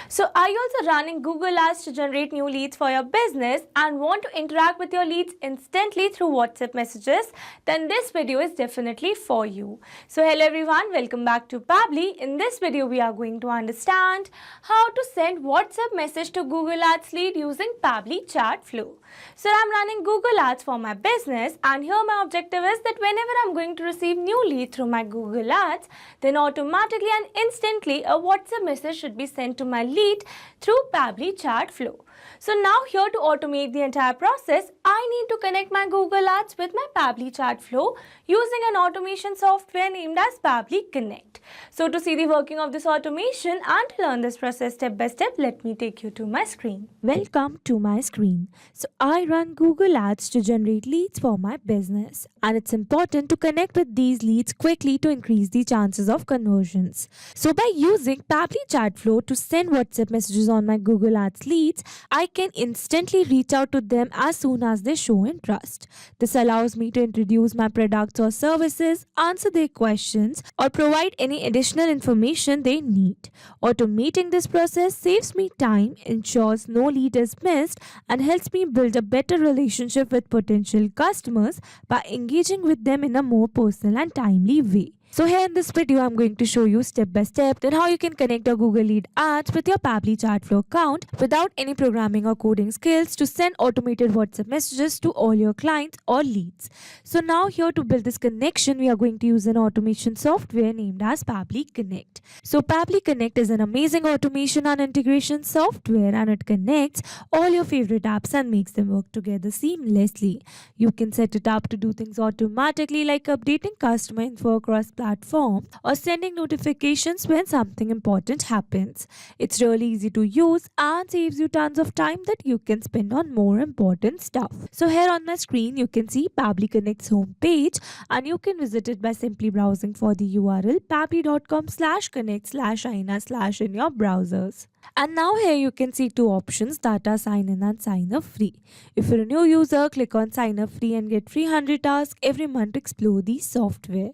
So are you also running Google Ads to generate new leads for your business and want to interact with your leads instantly through WhatsApp messages? Then this video is definitely for you. So hello everyone, welcome back to Pabbly. In this video we are going to understand how to send WhatsApp message to Google Ads lead using Pabbly Chatflow. So I'm running Google Ads for my business, and here my objective is that whenever I'm going to receive new lead through my Google Ads, then automatically and instantly a WhatsApp message should be sent to my lead through Pabbly Chatflow. So now here to automate the entire process, I need to connect my Google Ads with my Pabbly Chatflow using an automation software named as Pabbly Connect. So to see the working of this automation and to learn this process step by step, let me take you to my screen. Welcome to my screen. So I run Google Ads to generate leads for my business, and it's important to connect with these leads quickly to increase the chances of conversions. So by using Pabbly Chatflow to send WhatsApp messages on my Google Ads leads, I can instantly reach out to them as soon as they show interest. This allows me to introduce my products or services, answer their questions, or provide any additional information they need. Automating this process saves me time, ensures no lead is missed, and helps me build a better relationship with potential customers by engaging with them in a more personal and timely way. So here in this video, I'm going to show you step by step then how you can connect your Google Lead ads with your Pabbly Chatflow account without any programming or coding skills to send automated WhatsApp messages to all your clients or leads. So now here to build this connection, we are going to use an automation software named as Pabbly Connect. So Pabbly Connect is an amazing automation and integration software, and it connects all your favorite apps and makes them work together seamlessly. You can set it up to do things automatically like updating customer info across platform or sending notifications when something important happens. It's really easy to use and saves you tons of time that you can spend on more important stuff. So here on my screen you can see Pabbly Connect's homepage, and you can visit it by simply browsing for the URL pabbly.com/connect/ina/ in your browsers. And now here you can see two options that are sign in and sign up free. If you're a new user, click on sign up free and get free 100 tasks every month to explore the software.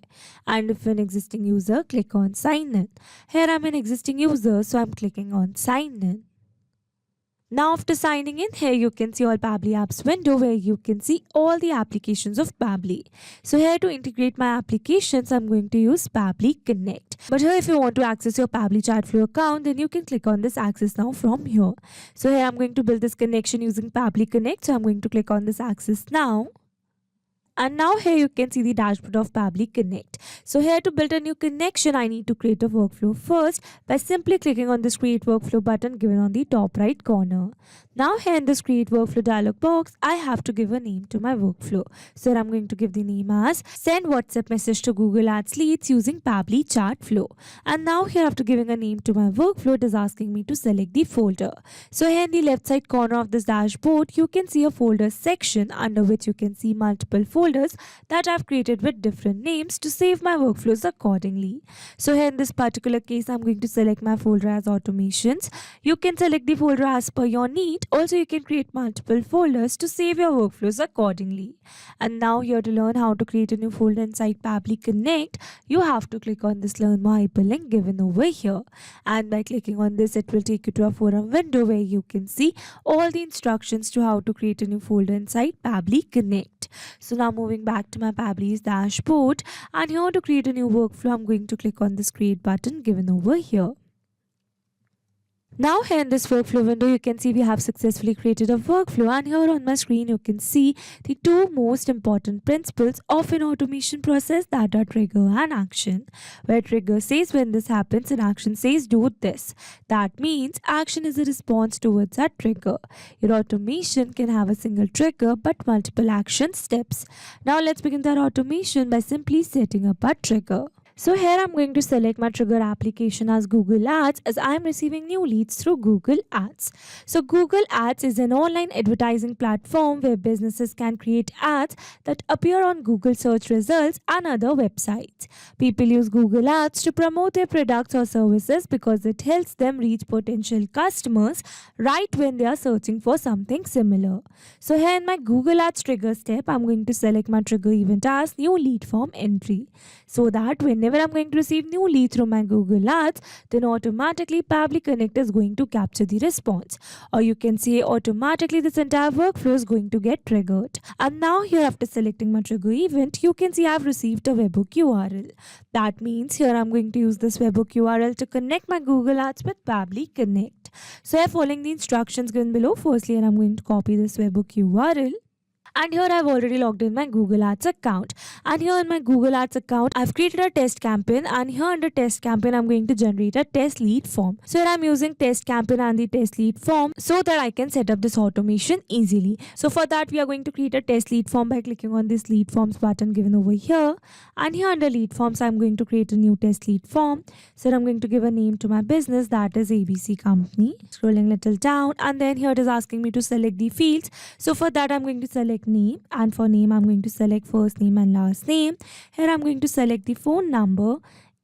And if you're an existing user, click on sign in. Here I'm an existing user, so I'm clicking on sign in. Now after signing in, here you can see all Pabbly apps window where you can see all the applications of Pabbly. So here to integrate my applications, I'm going to use Pabbly Connect. But here if you want to access your Pabbly Chatflow account, then you can click on this access now from here. So here I'm going to build this connection using Pabbly Connect. So I'm going to click on this access now. And now here you can see the dashboard of Pabbly Connect. So here to build a new connection, I need to create a workflow first by simply clicking on this create workflow button given on the top right corner. Now here in this create workflow dialog box, I have to give a name to my workflow. So I'm going to give the name as send WhatsApp message to Google Ads leads using Pabbly Chatflow. And now here after giving a name to my workflow, it is asking me to select the folder. So here in the left side corner of this dashboard, you can see a folder section under which you can see multiple folders that I've created with different names to save my workflows accordingly. So here in this particular case, I'm going to select my folder as automations. You can select the folder as per your need. Also, you can create multiple folders to save your workflows accordingly. And now here to learn how to create a new folder inside Pabbly Connect, you have to click on this learn more hyperlink given over here. And by clicking on this, it will take you to a forum window where you can see all the instructions to how to create a new folder inside Pabbly Connect. So now moving back to my Pabbly's dashboard, and here to create a new workflow, I'm going to click on this create button given over here. Now here in this workflow window, you can see we have successfully created a workflow, and here on my screen you can see the two most important principles of an automation process, that are trigger and action. Where trigger says when this happens and action says do this. That means action is a response towards that trigger. Your automation can have a single trigger but multiple action steps. Now let's begin that automation by simply setting up a trigger. So here I'm going to select my trigger application as Google Ads, as I'm receiving new leads through Google Ads. So Google Ads is an online advertising platform where businesses can create ads that appear on Google search results and other websites. People use Google Ads to promote their products or services because it helps them reach potential customers right when they are searching for something similar. So here in my Google Ads trigger step, I'm going to select my trigger event as new lead form entry, so that whenever whenever I'm going to receive new leads through my Google Ads, then automatically Pabbly Connect is going to capture the response. Or you can say automatically this entire workflow is going to get triggered. And now here, after selecting my trigger event, you can see I've received a webhook URL. That means here I'm going to use this webhook URL to connect my Google Ads with Pabbly Connect. So here, following the instructions given below, firstly here I'm going to copy this webhook URL. And here I've already logged in my Google Ads account. And here in my Google Ads account, I've created a test campaign. And here under test campaign, I'm going to generate a test lead form. So here I'm using test campaign and the test lead form so that I can set up this automation easily. So for that, we are going to create a test lead form by clicking on this lead forms button given over here. And here under lead forms, I'm going to create a new test lead form. So I'm going to give a name to my business, that is ABC Company. Scrolling little down, and then here it is asking me to select the fields. So for that, I'm going to select name, and for name I'm going to select first name and last name. Here I'm going to select the phone number,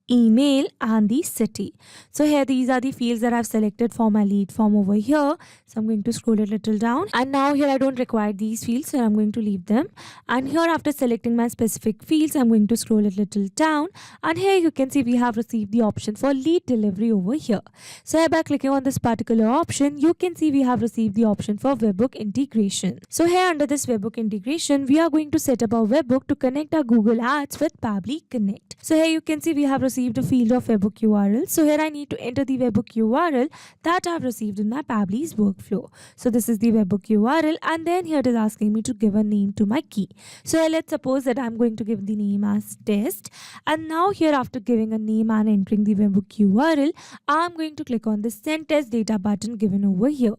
email, and the city. So here these are the fields that I've selected for my lead form over here. So I'm going to scroll a little down, and now here I don't require these fields, so I'm going to leave them. And here after selecting my specific fields, I'm going to scroll a little down, and here you can see we have received the option for lead delivery over here. So here by clicking on this particular option, you can see we have received the option for webhook integration. So here under this webhook integration, we are going to set up our webhook to connect our Google Ads with Pabbly Connect. So here you can see we have received a field of webhook URL. So here I need to enter the webhook URL that I've received in my Pabbly's workflow. So this is the webhook URL, and then here it is asking me to give a name to my key. So here let's suppose that I'm going to give the name as test, and now here after giving a name and entering the webhook URL, I'm going to click on the send test data button given over here.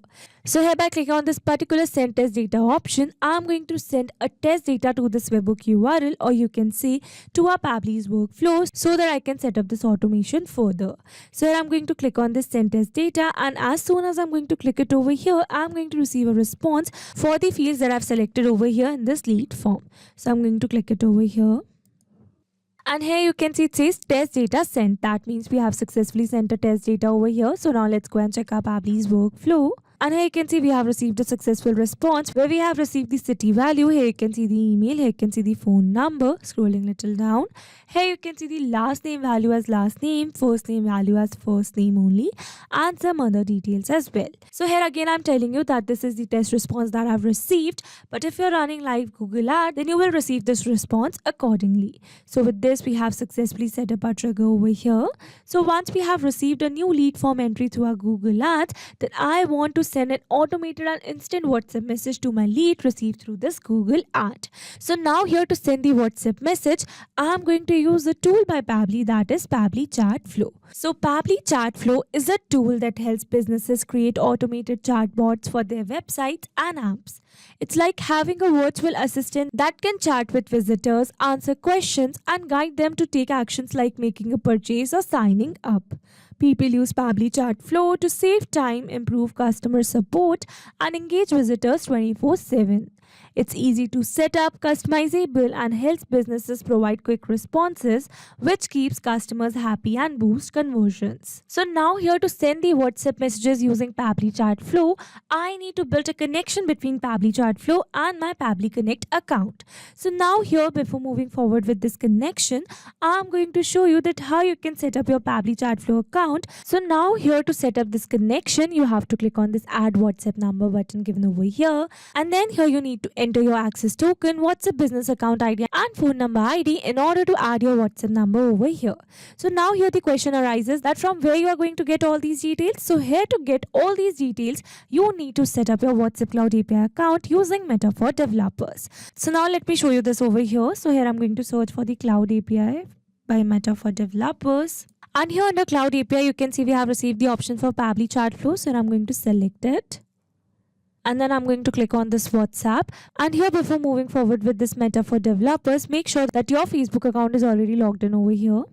So here by clicking on this particular send test data option, I'm going to send a test data to this webhook URL, or you can say to our Pabbly's workflows, so that I can set up this automation further. So here I'm going to click on this send test data, and as soon as I'm going to click it over here, I'm going to receive a response for the fields that I've selected over here in this lead form. So I'm going to click it over here. And here you can see it says test data sent. That means we have successfully sent a test data over here. So now let's go and check our Pabbly's workflow. And here you can see we have received a successful response where we have received the city value. Here you can see the email. Here you can see the phone number. Scrolling little down. Here you can see the last name value as last name, first name value as first name only, and some other details as well. So here again I'm telling you that this is the test response that I've received. But if you're running live Google Ad, then you will receive this response accordingly. So with this, we have successfully set up our trigger over here. So once we have received a new lead form entry through our Google Ads, then I want to send an automated and instant WhatsApp message to my lead received through this Google ad. So now here to send the WhatsApp message, I'm going to use a tool by Pabbly, that is Pabbly Chatflow. So Pabbly Chatflow is a tool that helps businesses create automated chatbots for their websites and apps. It's like having a virtual assistant that can chat with visitors, answer questions, and guide them to take actions like making a purchase or signing up. People use Pabbly Chatflow to save time, improve customer support, and engage visitors 24/7. It's easy to set up, customizable, and helps businesses provide quick responses, which keeps customers happy and boosts conversions. So now here to send the WhatsApp messages using Pabbly Chatflow, I need to build a connection between Pabbly Chatflow and my Pabbly Connect account. So now here, before moving forward with this connection, I'm going to show you that how you can set up your Pabbly Chatflow account. So now here to set up this connection, you have to click on this add WhatsApp number button given over here, and then here you need to enter your access token, WhatsApp business account ID, and phone number ID in order to add your WhatsApp number over here. So now here the question arises that from where you are going to get all these details. So here to get all these details, you need to set up your WhatsApp Cloud API account using Meta for developers. So now let me show you this over here. So here I'm going to search for the Cloud API by Meta for developers. And here under Cloud API, you can see we have received the option for Pabbly Chatflow. So I'm going to select it. And then I'm going to click on this WhatsApp. And here, before moving forward with this Meta for developers, make sure that your Facebook account is already logged in over here.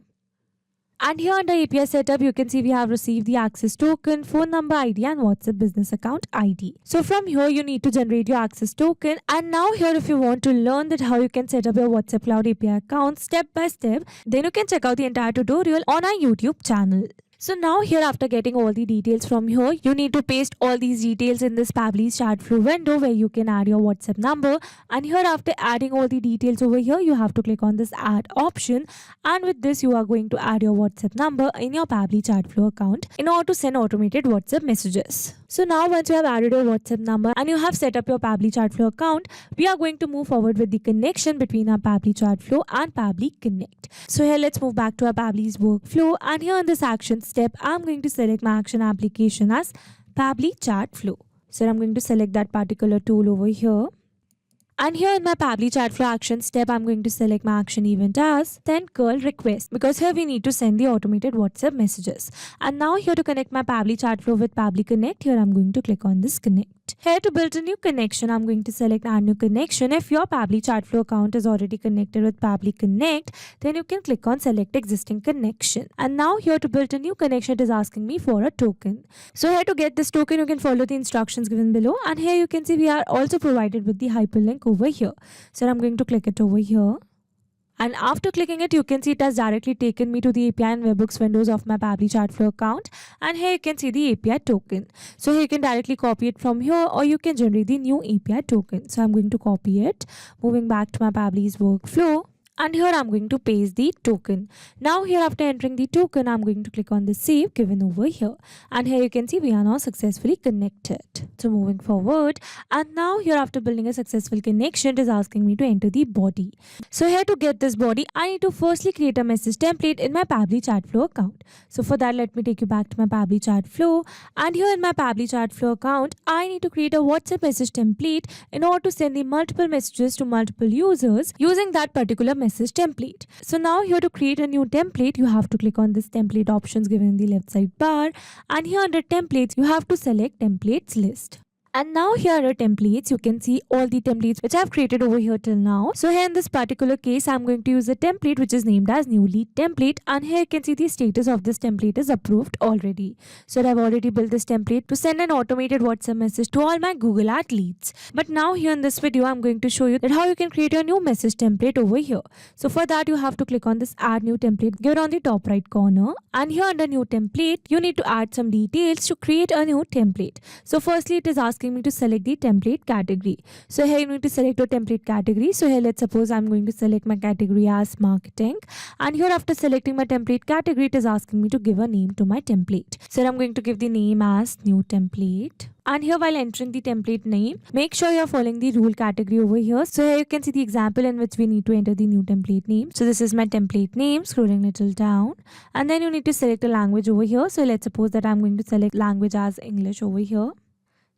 And here under API setup, you can see we have received the access token, phone number ID, and WhatsApp business account ID. So from here, you need to generate your access token. And now here, if you want to learn that how you can set up your WhatsApp Cloud API account step by step, then you can check out the entire tutorial on our YouTube channel. So now here, after getting all the details from here, you need to paste all these details in this Pabbly Chatflow window where you can add your WhatsApp number. And here, after adding all the details over here, you have to click on this add option. And with this, you are going to add your WhatsApp number in your Pabbly Chatflow account in order to send automated WhatsApp messages. So now once you have added your WhatsApp number and you have set up your Pabbly Chatflow account, we are going to move forward with the connection between our Pabbly Chatflow and Pabbly Connect. So here, let's move back to our Pabbly's workflow, and here in this action step, I'm going to select my action application as Pabbly Chatflow. So I'm going to select that particular tool over here. And here in my Pabbly Chatflow action step, I'm going to select my action event as send curl request, because here we need to send the automated WhatsApp messages. And now here to connect my Pabbly Chatflow with Pabbly Connect, here I'm going to click on this connect. Here to build a new connection, I'm going to select add new connection. If your Pabbly Chatflow account is already connected with Pabbly Connect, then you can click on select existing connection. And now here to build a new connection, it is asking me for a token. So here to get this token, you can follow the instructions given below. And here you can see we are also provided with the hyperlink over here. So I'm going to click it over here. And after clicking it, you can see it has directly taken me to the API and webhooks windows of my Pabbly Chatflow account. And here you can see the API token. So here you can directly copy it from here, or you can generate the new API token. So I'm going to copy it, moving back to my Pabbly's workflow. And here I'm going to paste the token. Now here, after entering the token, I'm going to click on the save given over here. And here you can see we are now successfully connected. So moving forward, and now here after building a successful connection, it is asking me to enter the body. So here to get this body, I need to firstly create a message template in my Pabbly Chatflow account. So for that, let me take you back to my Pabbly Chatflow. And here in my Pabbly Chatflow account, I need to create a WhatsApp message template in order to send the multiple messages to multiple users using that particular message template. So now here to create a new template, you have to click on this template options given in the left side bar, and here under templates, you have to select templates list. And now here are templates. You can see all the templates which I've created over here till now. So here in this particular case, I'm going to use a template which is named as new lead template. And here you can see the status of this template is approved already. So I've already built this template to send an automated WhatsApp message to all my Google Ad leads. But now here in this video, I'm going to show you that how you can create a new message template over here. So for that, you have to click on this add new template given on the top right corner. And here under new template, you need to add some details to create a new template. So firstly, it is asking me to select the template category. So here you need to select your template category. So here, let's suppose I'm going to select my category as marketing. And here after selecting my template category, it is asking me to give a name to my template. So I'm going to give the name as new template. And here, while entering the template name, make sure you're following the rule category over here. So here you can see the example in which we need to enter the new template name. So this is my template name, scrolling little down. And then you need to select a language over here. So let's suppose that I'm going to select language as English over here.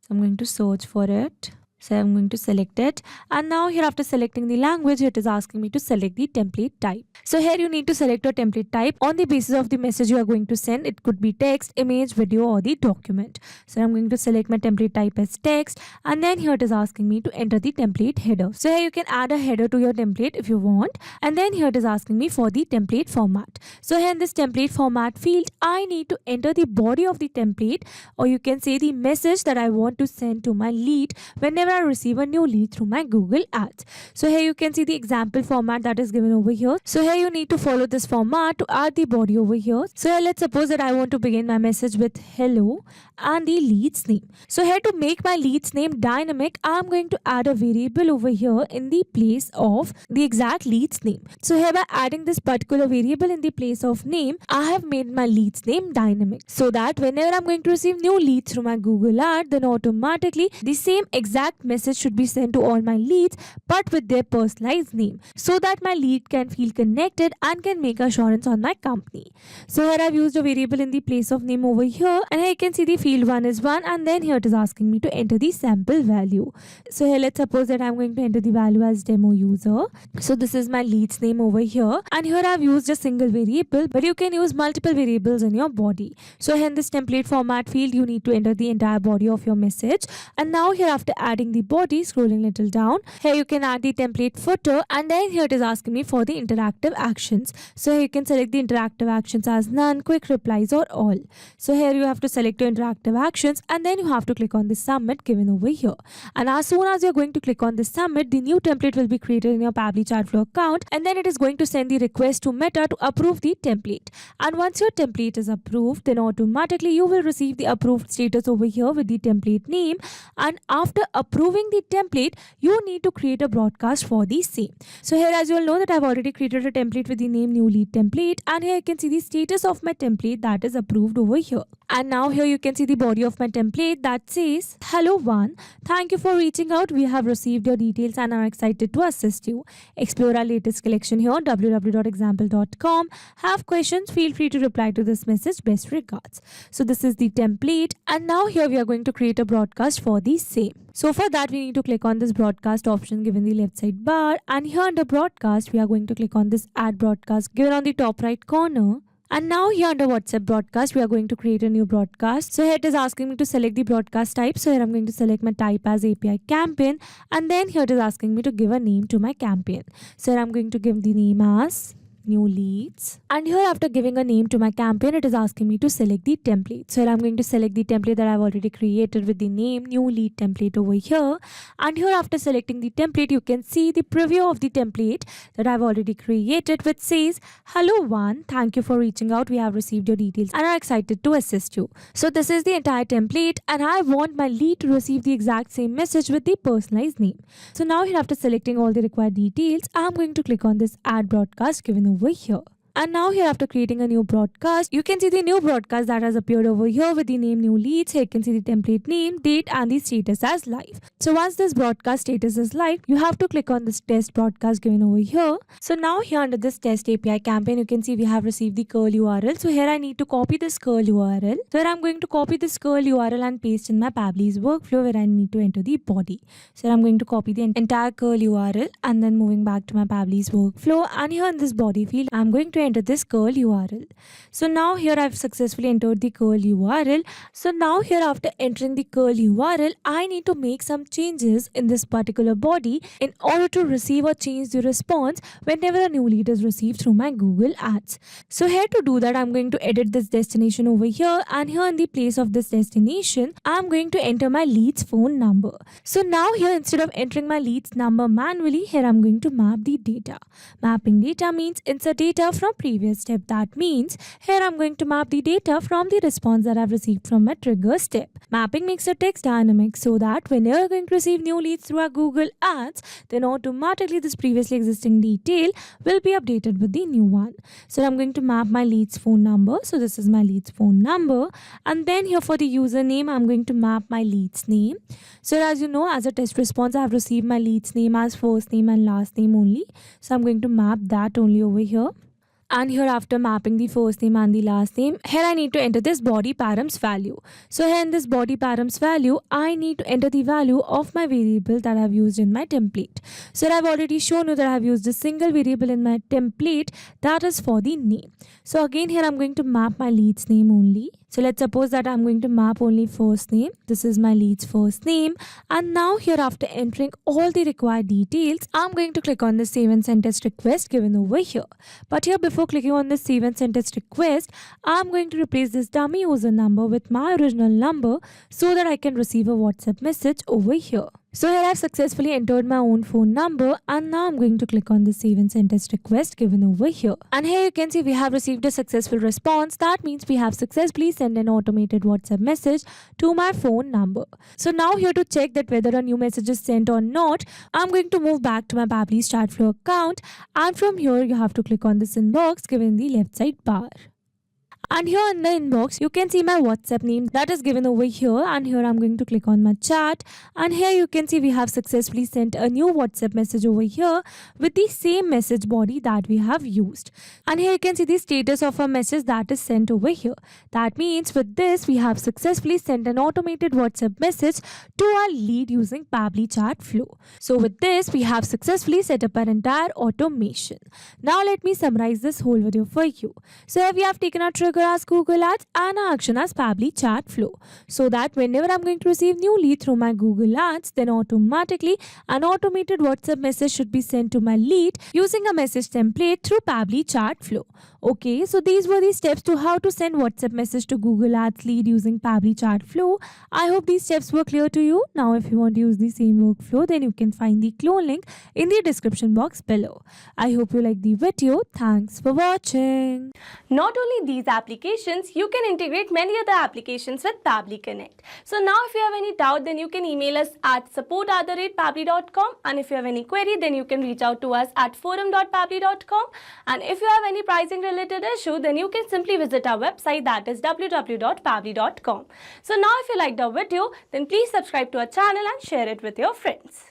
So I'm going to search for it. So I'm going to select it. And now here, after selecting the language, it is asking me to select the template type. So here you need to select your template type on the basis of the message you are going to send. It could be text, image, video, or the document. So I'm going to select my template type as text. And then here it is asking me to enter the template header. So here you can add a header to your template if you want. And then here it is asking me for the template format. So here in this template format field, I need to enter the body of the template, or you can say the message that I want to send to my lead whenever I receive a new lead through my Google Ads. So here you can see the example format that is given over here. So here you need to follow this format to add the body over here. So here, let's suppose that I want to begin my message with hello and the lead's name. So here, to make my lead's name dynamic, I'm going to add a variable over here in the place of the exact lead's name. So here, by adding this particular variable in the place of name, I have made my lead's name dynamic, so that whenever I'm going to receive new leads through my Google Ad, then automatically the same exact message should be sent to all my leads, but with their personalized name, so that my lead can feel connected and can make assurance on my company. So here I've used a variable in the place of name over here, and here you can see the field 1 is 1, and then here it is asking me to enter the sample value. So here, let's suppose that I'm going to enter the value as demo user. So this is my lead's name over here, and here I've used a single variable, but you can use multiple variables in your body. So here in this template format field, you need to enter the entire body of your message. And now here, after adding adding the body, scrolling little down. Here you can add the template footer, and then here it is asking me for the interactive actions. So here you can select the interactive actions as none, quick replies, or all. So here you have to select your interactive actions, and then you have to click on the submit given over here. And as soon as you're going to click on the submit, the new template will be created in your Pabbly Chatflow account, and then it is going to send the request to Meta to approve the template. And once your template is approved, then automatically you will receive the approved status over here with the template name. And after approving the template, you need to create a broadcast for the same. So here, as you all know, that I've already created a template with the name new lead template, and here you can see the status of my template that is approved over here. And now here you can see the body of my template that says, hello one, thank you for reaching out. We have received your details and are excited to assist you. Explore our latest collection here on www.example.com. Have questions, feel free to reply to this message. Best regards. So this is the template, and now here we are going to create a broadcast for the same. So for that, we need to click on this broadcast option given the left side bar, and here under broadcast we are going to click on this add broadcast given on the top right corner. And now here under WhatsApp broadcast, we are going to create a new broadcast. So here it is asking me to select the broadcast type. So here I'm going to select my type as API campaign, and then here it is asking me to give a name to my campaign. So here I'm going to give the name as new leads, and here after giving a name to my campaign, it is asking me to select the template. So here I'm going to select the template that I've already created with the name new lead template over here. And here after selecting the template, you can see the preview of the template that I've already created, which says, hello one, thank you for reaching out. We have received your details and are excited to assist you. So this is the entire template, and I want my lead to receive the exact same message with the personalized name. So now here after selecting all the required details, I'm going to click on this add broadcast given over here. And now here after creating a new broadcast, you can see the new broadcast that has appeared over here with the name new leads. Here you can see the template name, date, and the status as live. So once this broadcast status is live, you have to click on this test broadcast given over here. So now here under this test API campaign, you can see we have received the curl URL. So here I need to copy this curl URL. So here I'm going to copy this curl URL and paste in my Pabbly's workflow where I need to enter the body. So here I'm going to copy the entire curl URL, and then moving back to my Pabbly's workflow, and here in this body field, I'm going to enter this curl URL. So now here I've successfully entered the curl URL. So now here after entering the curl URL, I need to make some changes in this particular body in order to receive or change the response whenever a new lead is received through my Google Ads. So here to do that, I'm going to edit this destination over here, and here in the place of this destination, I'm going to enter my lead's phone number. So now here instead of entering my lead's number manually, here I'm going to map the data. Mapping data means insert data from previous step. That means here I'm going to map the data from the response that I've received from my trigger step. Mapping makes the text dynamic so that when you're going to receive new leads through our Google Ads, then automatically this previously existing detail will be updated with the new one. So I'm going to map my lead's phone number. So this is my lead's phone number, and then here for the username, I'm going to map my lead's name. So as you know, as a test response, I have received my lead's name as first name and last name only. So I'm going to map that only over here. And here after mapping the first name and the last name, here I need to enter this body params value. So here in this body params value, I need to enter the value of my variable that I've used in my template. So I've already shown you that I've used a single variable in my template that is for the name. So again here I'm going to map my lead's name only. So let's suppose that I'm going to map only first name. This is my lead's first name. And now here after entering all the required details, I'm going to click on the save and send test request given over here. But here before clicking on the save and send test request, I'm going to replace this dummy user number with my original number so that I can receive a WhatsApp message over here. So here I've successfully entered my own phone number, and now I'm going to click on the save and send test request given over here. And here you can see we have received a successful response. That means we have successfully sent an automated WhatsApp message to my phone number. So now here to check that whether a new message is sent or not, I'm going to move back to my Pabbly Chatflow account, and from here you have to click on this inbox given in the left side bar. And here in the inbox, you can see my WhatsApp name that is given over here, and here I'm going to click on my chat, and here you can see we have successfully sent a new WhatsApp message over here with the same message body that we have used. And here you can see the status of a message that is sent over here. That means with this, we have successfully sent an automated WhatsApp message to our lead using Pabbly Chatflow. So with this, we have successfully set up our entire automation. Now let me summarize this whole video for you. So here we have taken our trigger trigger as Google Ads and an action as Pabbly Chatflow, so that whenever I'm going to receive new lead through my Google Ads, then automatically an automated WhatsApp message should be sent to my lead using a message template through Pabbly Chatflow. Okay, so these were the steps to how to send WhatsApp message to Google Ads lead using Pabbly Chatflow. I hope these steps were clear to you. Now if you want to use the same workflow, then you can find the clone link in the description box below. I hope you like the video. Thanks for watching. Not only these applications, you can integrate many other applications with Pabbly Connect. So now if you have any doubt, then you can email us at support@pabbly.com, and if you have any query, then you can reach out to us at forum.pabbly.com, and if you have any pricing related issue, then you can simply visit our website, that is www.pabbly.com. So now if you liked our video, then please subscribe to our channel and share it with your friends.